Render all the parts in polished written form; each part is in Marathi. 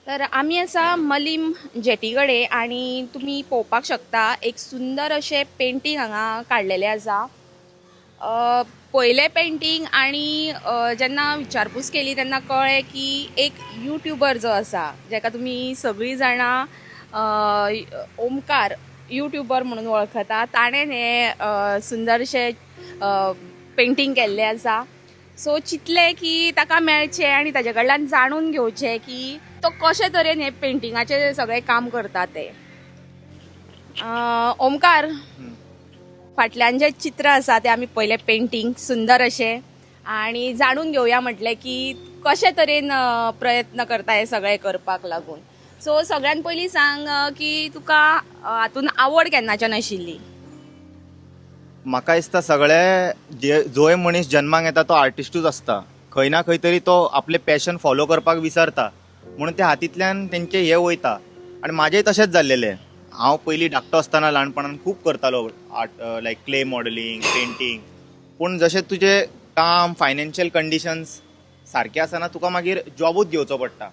तर आम्ही असा मलीम जेटीकडे आणि तुम्ही पळोवपाक शकता एक सुंदर अशें पेंटींग हांगा काडलेलें आसा. पयलें पेंटींग आणि जेन्ना विचारपूस केली तेन्ना कळ्ळें की एक यूट्यूबर जो आसा जेका तुमी सगळीं जाणां ओमकार यूट्यूबर म्हणून वळखता, ताणें हें सुंदरशें पेंटींग केल्लें आसा. सो चिंतलें की ताका मेळचें आनी ताजे कडल्यान जाणून घेवचें की तो कशे तरेन हे पेंटिंगाचें सगळें काम करता तें. ओमकार, फाटल्यान जें चित्र आसा तें आमी पयलें पेंटींग सुंदर अशें आनी जाणून घेवया म्हटलें की कशे तरेन प्रयत्न करता हे सगळें करपाक लागून. सो सगळ्यान पयलीं सांग की तुका हातून आवड केन्नाच्यान आशिल्ली? म्हाका दिसता जोय मनीस जन्माक येता तो आर्टिस्टूच आसता. खंय ना खंय तरी तो आपले पॅशन फॉलो करपाक विसरता, म्हणून त्या हातींतल्यान तेंचे हे वयता. आनी म्हाजेंय तशेंच जाल्लेलें. हांव पयलीं धाकटो आसतना ल्हानपणान खूब करतालो आर्ट, लायक क्ले मॉडलिंग, पेंटींग. पूण जशें तुजें काम, फायनान्शियल कंडिशन्स सारके आसना तुका मागीर जॉबूच घेवचो पडटा.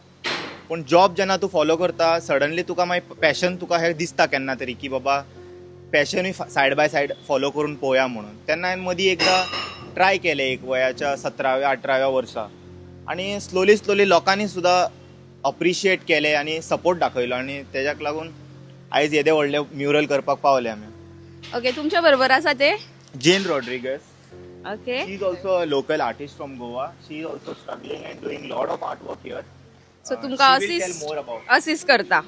पूण जॉब जेन्ना तूं फॉलो करता सडनली तुका मागीर पॅशन तुका हें दिसता केन्ना तरी की बाबा पॅशनूय सायड बाय सायड फॉलो करून पळोवया म्हणून. तेन्ना हांवें मदीं एकदां ट्राय केलें एक वयाच्या 17व्या-18व्या वर्सा. आनी स्लोली लोकांनी सुद्दां अप्रिशिएट केलें आनी सपोर्ट दाखयलो आनी तेज्याक लागून आयज येदे व्हडले म्युरल करपाक पावले आमी. ओके, तुमच्या बरोबर आसा ते? Jane Rodrigues. Okay. She is also a local artist from Goa. She is also struggling and doing lot of art work here. So तुमकां she will tell more about it. Assist करता?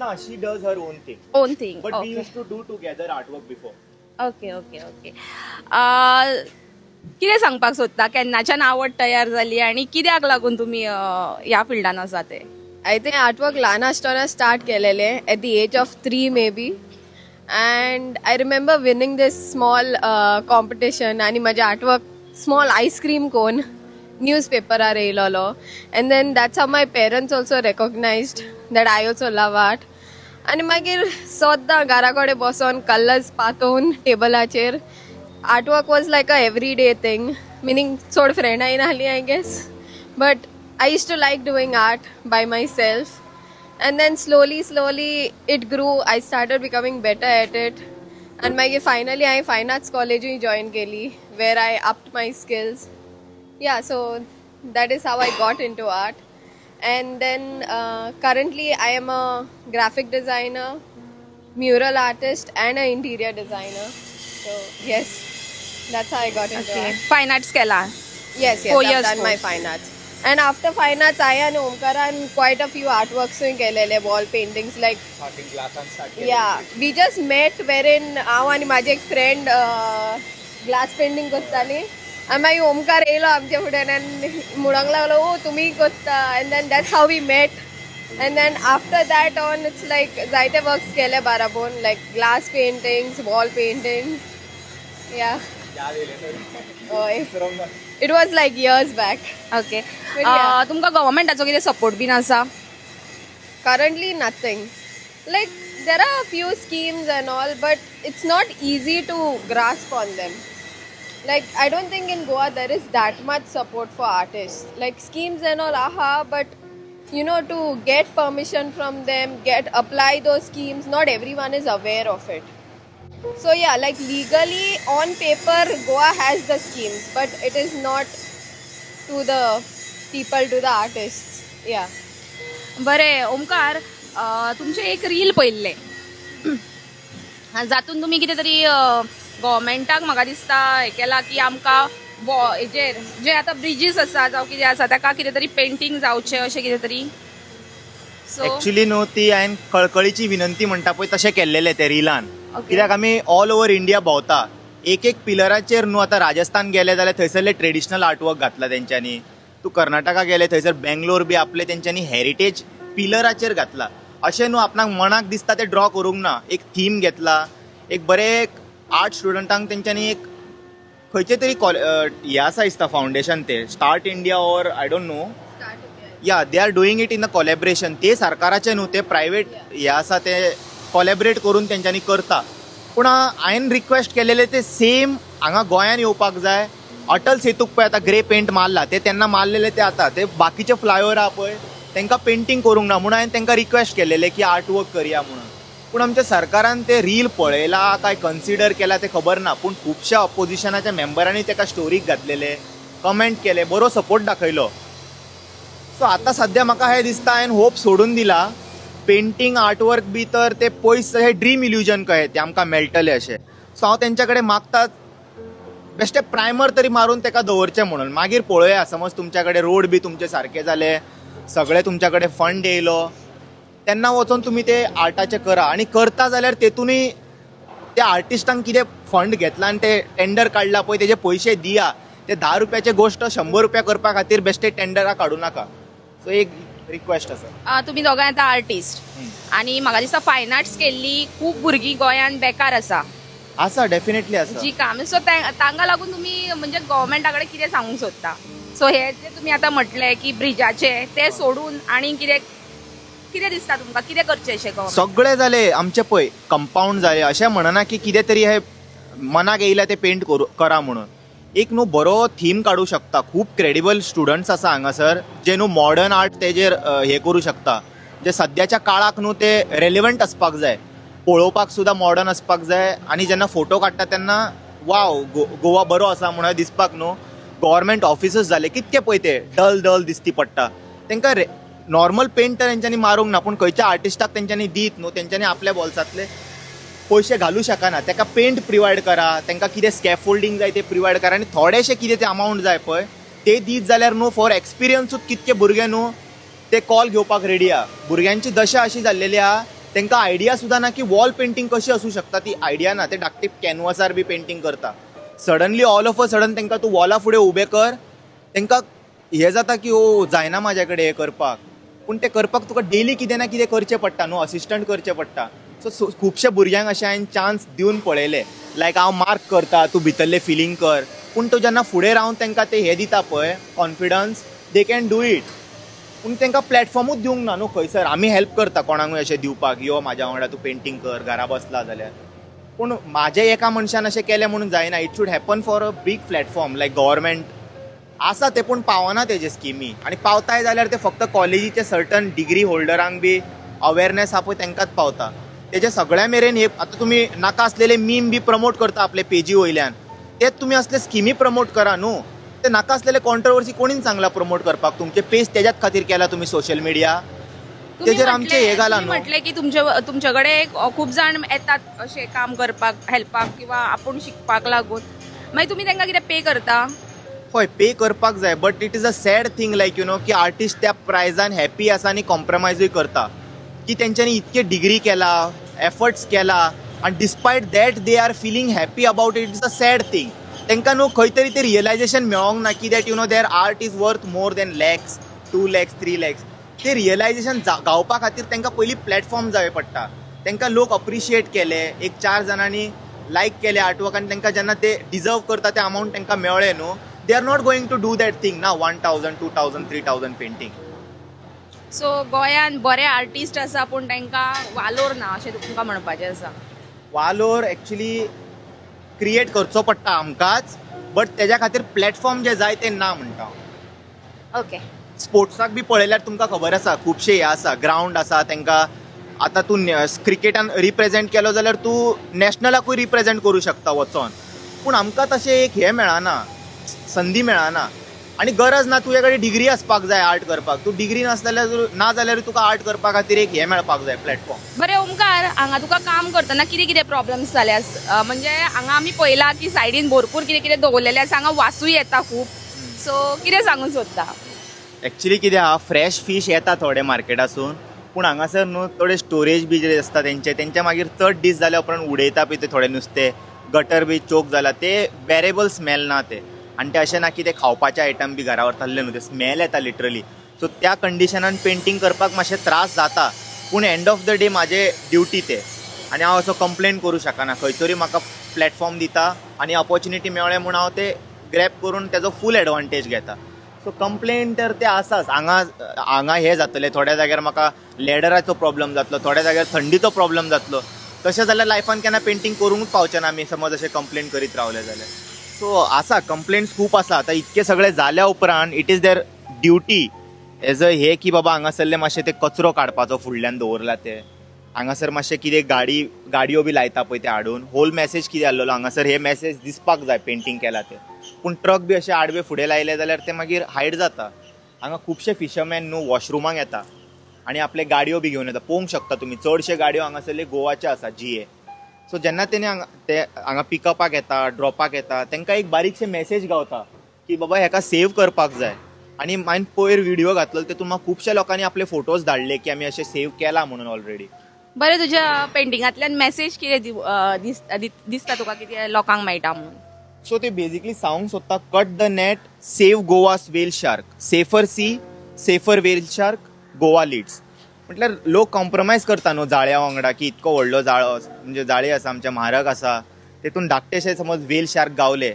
No, she does her own thing. Own thing. But we okay used to do together artwork before. Okay okay okay. कितें सांगपाक सोदता, केन्नाच्यान आवड तयार जाली आनी कित्याक लागून तुमी ह्या फिल्डान आसा ते? I think artwork ल्हान आसतना start केलेले at the age of 3 maybe. And I remember winning this small competition आणि माझे artwork small ice cream cone newspaperar येयलोलो. And then that's how my parents also recognized that I also love art. आणि मागीर सद्दां घरा कडेन बसून कलर्स पातोवन टेबलाचेर artwork was like a everyday thing, meaning चड फ्रेंडां नाहलीं I guess. But I used to like doing art by myself. And then slowly it grew. I started becoming better at it. And finally I fine arts college joined Geli, where I upped my skills. Yeah, so that is how I got into art. And then currently I am a graphic designer, mural artist and an interior designer. So yes, that's how I got into art. फायन आर्ट्स केला? Yes, 4 I've years done my course. fine arts. And after fine arts, I and Omkaran quite a few artworks in Kelele, wall paintings. Like, yeah, we just met wherein I and my friend glass painting kottali. And my Omkar elo amche fuden and mudang laglo, oh, tumi kotta. And then that's how we met. And then after that on, it's like zaite works kele barabon, like glass paintings, wall paintings. Yeah. Oy. It was like years back. Okay. But yeah. तुमकां गव्हर्मेंटाचो कितें सपोर्ट बीन आसा? Currently nothing. Like there are a few schemes and all, but it's not easy to grasp on them. Like I don't think in Goa there is that much support for artists. Like schemes and all, but you know, to get permission from them, apply those schemes, not everyone is aware of it. So yeah, like legally on paper Goa has the schemes, but it is not to the people, to the artists. Yeah. बरें ओमकार, तुमचे एक रील पळयल्ले जातून तुमी कितें तरी गव्हर्मेंटाक म्हाका दिसता हें केला की आमकां हेजेर जे आतां ब्रिजीस आसा जावं कितें आसा ताका कितें तरी पेंटींग जावचें अशें कितें तरी. सो एक्चुअली न्हू ती हांवें कळकळीची विनंती म्हणटा पळय तशें केल्लेलें ते रिलान. Okay. कित्याक आमी ऑल ओव्हर इंडिया भोंवता. एक पिलराचेर न्हू आतां राजस्थान गेले जाल्यार थंयसरले ट्रेडिशनल आर्टवर्क घातला तेंच्यांनी. तूं कर्नाटका गेले थंयसर बेंगलोर बी आपले तेंच्यांनी हेरिटेज पिलराचेर घातला. अशें न्हू आपणाक मनाक दिसता ते ड्रॉ करूंक ना. एक थीम घेतला, एक बरे आर्ट स्टुडंटांक तेंच्यांनी एक खंयचे तरी हें आसा दिसता फावंडेशन ते start India or I don't know. Yeah they are doing it in a collaboration. ते सरकाराचे न्हू, ते प्रायवेट हे आसा ते कोलॅबरेट करून तेंच्यांनी करता. पूण हांवें रिक्वेस्ट केलेले ते सेम हांगा गोंयान येवपाक जाय. अटल सेतूक पळय आतां ग्रे पेंट मारला, ते तेन्ना मारलेले ते आतां ते बाकीचे फ्लायओवर आहा पळय तांकां पेंटींग करूंक ना म्हणून हांवें तांकां रिक्वेस्ट केलेले की आर्ट वर्क करया म्हणून. पूण आमच्या सरकारान ते रील पळयला काय कन्सिडर केला ते खबर ना, पूण खुबश्या ऑपोजिशनाच्या मेंबरांनी ताका स्टोरीक घातलेले, कमेंट केले, बरो सपोर्ट दाखयलो. सो आतां सद्या म्हाका हें दिसता हांवें होप सोडून दिला. पेंटींग आर्टवर्क बी तर ते पयस हे ड्रीम इल्युजन कहे ते आमकां मेळटले अशें. सो हांव तेंच्या कडेन मागता बेश्टे प्रायमर तरी मारून ताका दवरचें म्हणून. मागीर पळोवया, समज तुमच्या कडेन रोड बी तुमचे सारके जाले, सगळे तुमच्या कडेन फंड येयलो, तेन्ना वचून तुमी ते आर्टाचें करा. आनी करता जाल्यार तेतूनय त्या आर्टिस्टांक कितें फंड घेतला आनी ते टेंडर काडला पळय तेजे पयशे दिया. ते 10 रुपयाचे गोश्ट 100 रुपया करपा खातीर बेश्टे टेंडरां काडूं नाका. सो एक रिक्वेस्ट आसा. तुम्ही दोगांय आतां आर्टिस्ट आणि म्हाका दिसता फायन आर्ट्स केल्ली खूब भुरगीं गोंयांत बेकार आसा डेफिनेटली आसा. जी काम. सो तांकां लागून तुमी म्हणजे गव्हर्मेंटा कडेन कितें सांगूंक सोदता? सो हे जे तुमी आतां म्हटले की ब्रिजाचे ते सोडून आनी कितें कितें दिसता तुमकां कितें करचें अशें गव्हर्मेंट? सगळे जाले आमचे पळय, कंपाऊंड जाले. अशें म्हणना की कितें तरी हे मनाक येयल्या ते पेंट करा म्हणून. एक न्हू बरो थीम काडूं शकता. खूब क्रेडिबल स्टुडंट्स आसा हांगासर जे न्हू मॉडर्न आर्ट तेजेर हे करूं शकता. जे सद्याच्या काळाक न्हू ते रेलिवंट आसपाक जाय, पळोवपाक सुद्दां मॉडर्न आसपाक जाय. आनी जेन्ना फोटो काडटा तेन्ना वाव गोवा बरो आसा म्हणून दिसपाक न्हू. गव्हर्मेंट ऑफिसस जाले कितके पळय ते डल दिसती पडटा. तांकां नॉर्मल पेंट तर तेंच्यांनी मारूंक ना, पूण खंयच्या आर्टिस्टाक तेंच्यांनी दीत न्हू, तेंच्यांनी आपल्या बॉल्सांतले पयशे घालूं शकना. ताका पेंट प्रिवायड करा, तांकां कितें स्कॅफोल्डिंग जाय ते प्रिवायड करा, आनी थोडेशे कितें ते अमावंट जाय पळय ते दीत जाल्यार न्हू फॉर एक्सपिरियन्सूच कितके भुरगे न्हू ते कॉल घेवपाक रेडी आहा. भुरग्यांची दशा अशी जाल्लेली आहा तांकां आयडिया सुद्दां ना की वॉल पेंटींग कशी आसूं शकता. ती आयडिया ना. ते धाकटे कॅनवासार बी पेंटींग करता. Suddenly all of a sudden तांकां तूं वॉला फुडें उबें कर, तांकां हें जाता की ओ जायना म्हाजे कडेन हें करपाक. पूण तें करपाक तुका डेली कितें ना कितें करचें पडटा न्हू, असिस्टंट करचें पडटा. सो खुबशे भुरग्यांक अशें हांवें चान्स दिवन पळयले. लायक हांव मार्क करता, तूं भितरलें फिलींग कर. पूण तूं जेन्ना फुडें रावन तांकां ते हें दिता पळय confidence, they can do it. पूण तांकां प्लॅटफॉर्मूच दिवंक ना न्हू खंयसर. आमी हेल्प करता कोणाकूय अशें दिवपाक, यो म्हाज्या वांगडा तूं पेंटींग कर, घरा बसला जाल्यार. पूण म्हाज्या एका मनशान अशें केलें म्हणून जायना. It should happen for a big platform like government आसा ते, पूण पावना तेजे स्किमी. आनी पावताय जाल्यार ते फक्त कॉलेजीचे सर्टन डिग्री होल्डरांक बी अवेरनेस आहा पळय तांकांच पावता. तेजे सगळ्या मेरेन हे आतां तुमी नाका आसलेले मीम बी प्रमोट करता आपले पेजी वयल्यान, तेच तुमी असले स्किमी प्रमोट करा न्हू. ते नाका आसलेले कॉन्ट्रोवर्सी कोणीन सांगला प्रमोट करपाक? तुमचे पेज तेज्याच खातीर केला तुमी सोशल मिडिया, तेजेर आमचे हे घाला न्हू. म्हटले की तुमचे कडेन खूब जाण येतात अशें काम करपाक, हेल्पाक किंवा आपूण शिकपाक लागून. मागीर तुमी तांकां कितें पे करता? हय, पे करपाक जाय, but it is a sad thing like you know की आर्टिस्ट त्या प्रायजान हॅपी आसा आनी कॉम्प्रमायजूय करता. की तेंच्यांनी इतके डिग्री केला, एफर्ट्स केला, आनी despite that they are feeling happy about it. Is a sad thing. तांकां न्हू खंय तरी ते रियलायजेशन मेळोंक ना की that you know their art is worth more than lakhs, 2 lakhs, 3 lakhs. ते रियलायजेशन गावपा खातीर तांकां पयलीं प्लॅटफॉर्म जाय पडटा. तांकां लोक अप्रिशिएट केले, 1-4 जाणांनी लायक केले आर्टवर्क, आनी तांकां जेन्ना ते डिजर्व करता ते अमावंट तांकां मेळ्ळे न्हू, they are not going to do that thing ना 1000, 2000, 3000 पेंटींग. सो गोंयांत बरे आर्टिस्ट आसा पूण तांकां वालोर ना अशें तुमकां म्हणपाचें आसा? वालोर एक्चुली क्रिएट करचो पडटा आमकांच, बट तेज्या खातीर प्लॅटफॉर्म जे जाय ते ना म्हणटा हांव. ओके. स्पोर्ट्साक बी पळयल्यार तुमकां खबर आसा खुबशे हे आसा, ग्रावंड आसा. तांकां आतां तूं क्रिकेटान रिप्रेझेंट केलो जाल्यार तूं नॅशनलाकूय रिप्रेझेंट करूं शकता वचोन. पूण आमकां तशें एक हे मेळना, संदी मेळना. आनी गरज ना तुजे कडेन डिग्री आसपाक जाय आर्ट करपाक. तूं डिग्री ना जाल्यार तुका आर्ट करपा खातीर एक हे मेळपाक जाय प्लॅटफॉर्म. बरें ओमकार, हांगा तुका काम करतना कितें कितें प्रॉब्लेम्स जाल्या? म्हणजे हांगा आमी पळयला की सायडीन भरपूर कितें कितें दवरलेलें आसा. हांगा वासूय येता खूब. सो कितें सांगूंक सोदता? एक्चुली कितें आहा, फ्रेश फीश येता थोडे मार्केटासून, पूण हांगासर न्हू थोडे स्टोरेज बी जे आसता तेंचे मागीर चड दीस जाल्या उपरांत उडयता पळय ते थोडे नुस्तें, गटर बी चोक जाला, ते बेरेबल स्मेल ना ते. आनी ते अशें ना की ते खावपाचे आयटम बी घरा व्हरताले न्हू, ते स्मेल येता लिटरली. सो त्या कंडिशनान पेंटींग करपाक मातशें त्रास जाता. पूण एंड ऑफ द डे म्हाजे ड्युटी ते, आनी हांव असो कंप्लेन करूं शकना. खंयतरी म्हाका प्लॅटफॉर्म दिता आनी ऑपॉर्च्युनिटी मेळ्ळें म्हूण हांव ते ग्रॅब करून तेजो फूल एडवांटेज घेता. सो कंप्लेन तर ते आसाच. हांगा हे जातलें, थोड्या जाग्यार म्हाका लॅडराचो प्रॉब्लम जातलो, थोड्या जाग्यार थंडीचो प्रॉब्लम जातलो. तशें जाल्यार लायफान केन्ना पेंटींग करूंकच पावचें ना आमी समज अशें कंप्लेन करीत रावले जाल्यार. सो आसा कंप्लेंट्स खूब आसा. आतां इतके सगळे जाल्या उपरांत it is their duty as a हे की बाबा हांगासरले मातशें ते कचरो काडपाचो फुडल्यान दवरला ते हांगासर मातशें कितें गाडयो बी लायता पळय ते हाडून होल मॅसेज कितें आहलेलो हांगासर हे मॅसेज दिसपाक जाय पेंटींग केला ते पूण ट्रक बी अशे आडवे फुडें लायले जाल्यार ते मागीर हायड जाता. हांगा खुबशे फिशरमॅन न्हू वॉशरुमाक येता आनी आपले गाडयो बी घेवन येता. पळोवंक शकता तुमी चडशे गाडयो हांगासरले गोवाचे आसा GA. सो जेन्ना तेणी हांगा पिकअपाक येता ड्रॉपाक येता तांकां एक बारीकशे मॅसेज गावता की बाबा हेका सेव करपाक जाय. आनी हांवें पयर व्हिडिओ घातलो तेतून म्हाका खुबशा लोकांनी आपले फोटोज धाडले की आमी अशें सेव केला म्हणून ऑलरेडी. बरें, तुज्या पेंटिंगांतल्यान मेसेज कितें दिसता तुका कितें लोकांक मेळटा म्हणून? सो ते बेजिकली सांगूंक सोदता cut the net, save Goa's whale shark, safer sea, safer whale shark, Goa leads. म्हटल्यार लोक कॉम्प्रमायज करता न्हू जाळ्या वांगडा की इतको व्हडलो जाळो म्हणजे जाळी आसा आमच्या म्हारग आसा तेतून धाकटेशे समज व्हेल शार्क गावले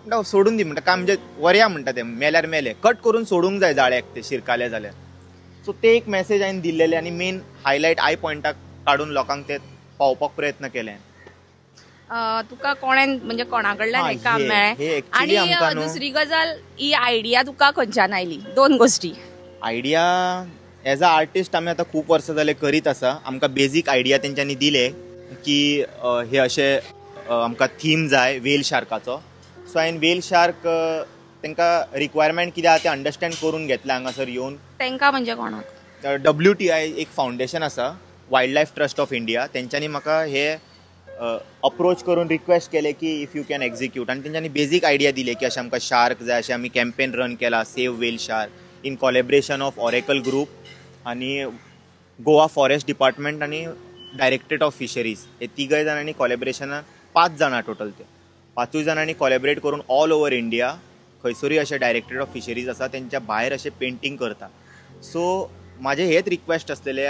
म्हणटा सोडून दी म्हणटा काय म्हणजे वरया म्हणटा ते मेल्यार मेले कट करून सोडूंक जाय जाळ्याक ते शिरकाले जाल्यार. सो ते एक मेसेज हांवें दिल्लेले आनी मेन हायलायट आय पॉयंटाक काडून लोकांक ते पावोवपाक प्रयत्न केले. तुका कोणें म्हणजे कोणा कडल्यान हें काम हे मेळ्ळें? actually आमकां आनी न्हू- दुसरी गजाल ही आयडिया तुका खंयच्यान आयली? 2 गोश्टी. आयडिया एज अ आर्टिस्ट आमी आतां खूब वर्सां जाले करीत आसा. आमकां बेजीक आयडिया तेंच्यांनी दिले की हे अशे आमकां थीम जाय व्हेल शार्काचो. सो हांवें व्हेल शार्क तांकां रिक्वायरमेंट कितें आहा तें अंडरस्टँड करून घेतलें हांगासर येवन. तांकां म्हणजे कोणाक? WTI एक फावंडेशन आसा wild life trust of India तेंच्यांनी म्हाका हे अप्रोच करून रिक्वेस्ट केले की इफ यू कॅन एक्झिक्यूट आनी तेंच्यांनी बेजीक आयडिया दिली की अशें आमकां शार्क जाय अशें आमी कॅम्पेन रन केला save whale shark in collaboration of oracle group आनी गोवा फॉरेस्ट डिपार्टमेंट आनी डायरेक्टरेट ऑफ फिशरीज हे तिगय जाणांनी कॉलेब्रेशनान 5 जाणां टोटल ते 5 जाणांनी कॉलेबरेट करून ऑल ओवर इंडिया खंयसरूय अशे डायरेक्टरेट ऑफ फिशरीज आसा तेंच्या भायर अशें पेंटींग करता. सो म्हाजे हेच रिक्वेस्ट आसलेले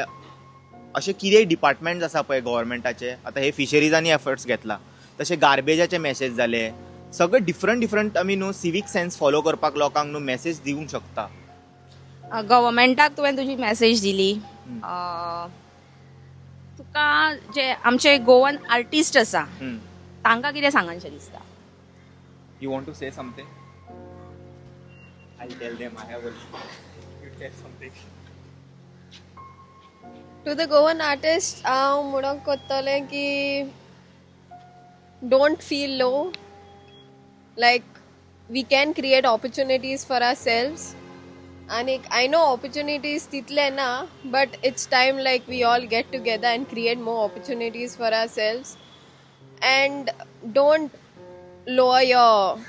अशे कितेंय डिपार्टमेंट्स आसा पळय गव्हर्मेंटाचे आतां हे फिशरीजांनी एफर्ट्स घेतला तशे गार्बेजाचे मॅसेज जाले सगळे डिफरंट आमी न्हू सिवीक सेन्स फॉलो करपाक लोकांक न्हू मॅसेज दिवंक शकता. गव्हर्मेंटाक तुवें तुजी मॅसेज दिली. तुका जे आमचे गोवन आर्टिस्ट आसा तांकां कितें सांगनशें दिसता? You want to say something? I'll tell them I have also. You tell something. To the Goan artist हांव म्हणूंक कोत्तोलें की don't feel low. Like we can create opportunities for ourselves आनी आय नो ऑपॉर्च्युनिटीज तितले ना but it's time like we all get together and create more opportunities for ourselves and don't lower your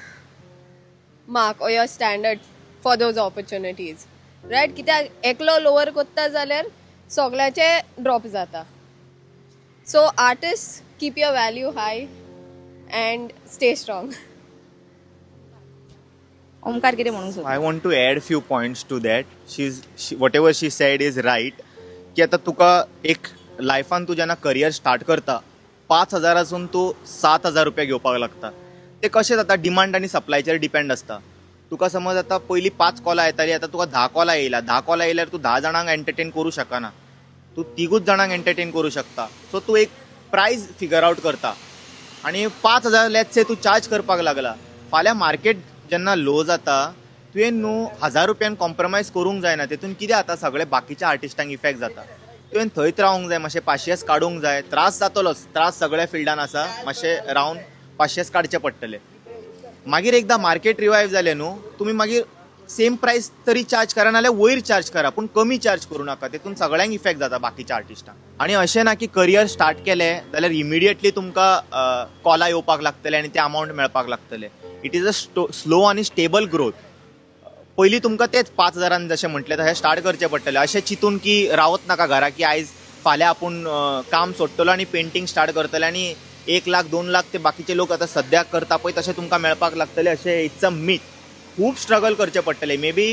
mark or your standard for those opportunities. Right? कित्याक एकलो लोअर कोत्ता जाल्यार सगळ्याचे ड्रॉप जाता. So artist keep your value high and stay strong. Omkar कितें म्हणूंक सोदता? I want to add few points to that. Whatever she said is right. की आता तुका एक लायफान तूं जेन्ना करियर स्टार्ट करता 5,000 तूं 7,000 रुपया घेवपाक लागता. ते कशें जाता डिमांड आनी सप्लायचेर डिपेंड आसता. तुका समज आतां पयलीं 5 कॉलां येतालीं आतां तुका 10 कॉलां येयला 10 कॉलां येयल्यार तूं 10 जाणांक एंटरटेन करूं शकना. तूं 3 जाणांक एंटरटेन करूं शकता. सो तूं एक प्रायस फिगर आउट करता आनी 5,000 लेट्स से तूं चार्ज करपाक लागला. फाल्यां मार्केट जेन्ना लो जाता तुवें न्हू 1,000 रुपयान कॉम्प्रमायज करूंक जायना. तेतून कितें जाता सगळे बाकीच्या आर्टिस्टांक इफेक्ट जाता. तुवें थंयच रावंक जाय मातशें 500 काडूंक जाय. त्रास जातलोच त्रास सगळ्या फिल्डान आसा. मातशें रावन 500 काडचे पडटले. मागीर एकदां मार्केट रिवायव जालें न्हू तुमी मागीर सेम प्रायस तरी चार्ज करा नाल्यार वयर चार्ज करा पूण कमी चार्ज करूं नाका. तेतून सगळ्यांक इफेक्ट जाता बाकीच्या आर्टिस्टांक. आनी अशें ना की करियर स्टार्ट केलें जाल्यार इमिडिएटली तुमकां कॉलां येवपाक लागतले आनी ते अमावंट मेळपाक लागतले. इट इज अ स्लो आनी स्टेबल ग्रोथ. पयलीं तुमकां तेच 5,000 जशें म्हटलें तशें स्टार्ट करचें पडटलें. अशें चिंतून की रावत नाका घरा की आयज फाल्यां आपूण काम सोडटलो आनी पेंटींग स्टार्ट करतले आनी 1 लाख 2 लाख ते बाकीचे लोक आतां सद्याक करता पळय तशें तुमकां मेळपाक लागतलें अशें इट्स अ मीथ. खूब स्ट्रगल करचें पडटलें. मे बी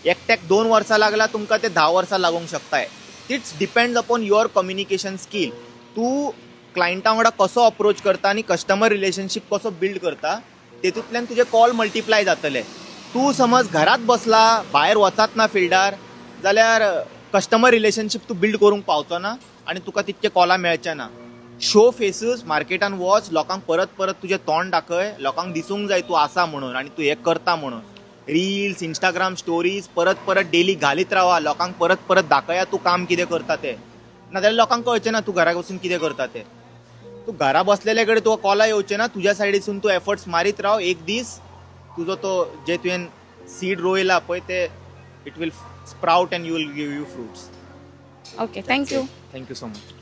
एकट्याक 2 वर्सां लागला तुमकां ते 10 वर्सां लागूंक शकताय. It's depends upon your communication skill. तूं क्लायंटा वांगडा कसो अप्रोच करता आनी कस्टमर रिलेशनशीप कसो बिल्ड करता तेतूंतल्यान तुजे कॉल मल्टिप्लाय जातले. तूं समज घरात बसला भायर वचात ना फिल्डार जाल्यार कस्टमर रिलेशनशीप तूं बिल्ड करूंक पावचो ना आनी तुका तितके कॉलां मेळचे ना. शो फेसीस मार्केटान वच लोकांक परत परत तुजें तोंड दाखय. लोकांक दिसूंक जाय तूं आसा म्हणून आनी तूं हें करता म्हणून. रील्स इंस्टाग्राम स्टोरीज परत परत डेली घालीत रावा, लोकांक परत परत दाखया तू काम कितें करता तें, नाजाल्यार लोकांक कळचें ना तू घरा बसून कितें करता तें. तू घरा बसलेले कडेन तुका कॉला येवचें ना, तुज्या सायडीसून तू एफर्ट्स मारीत राव, एक दीस तुजो तो जे तुवें सीड रोयला पळय ते it will sprout and you will give you fruits. Okay, thank you. Thank you so much.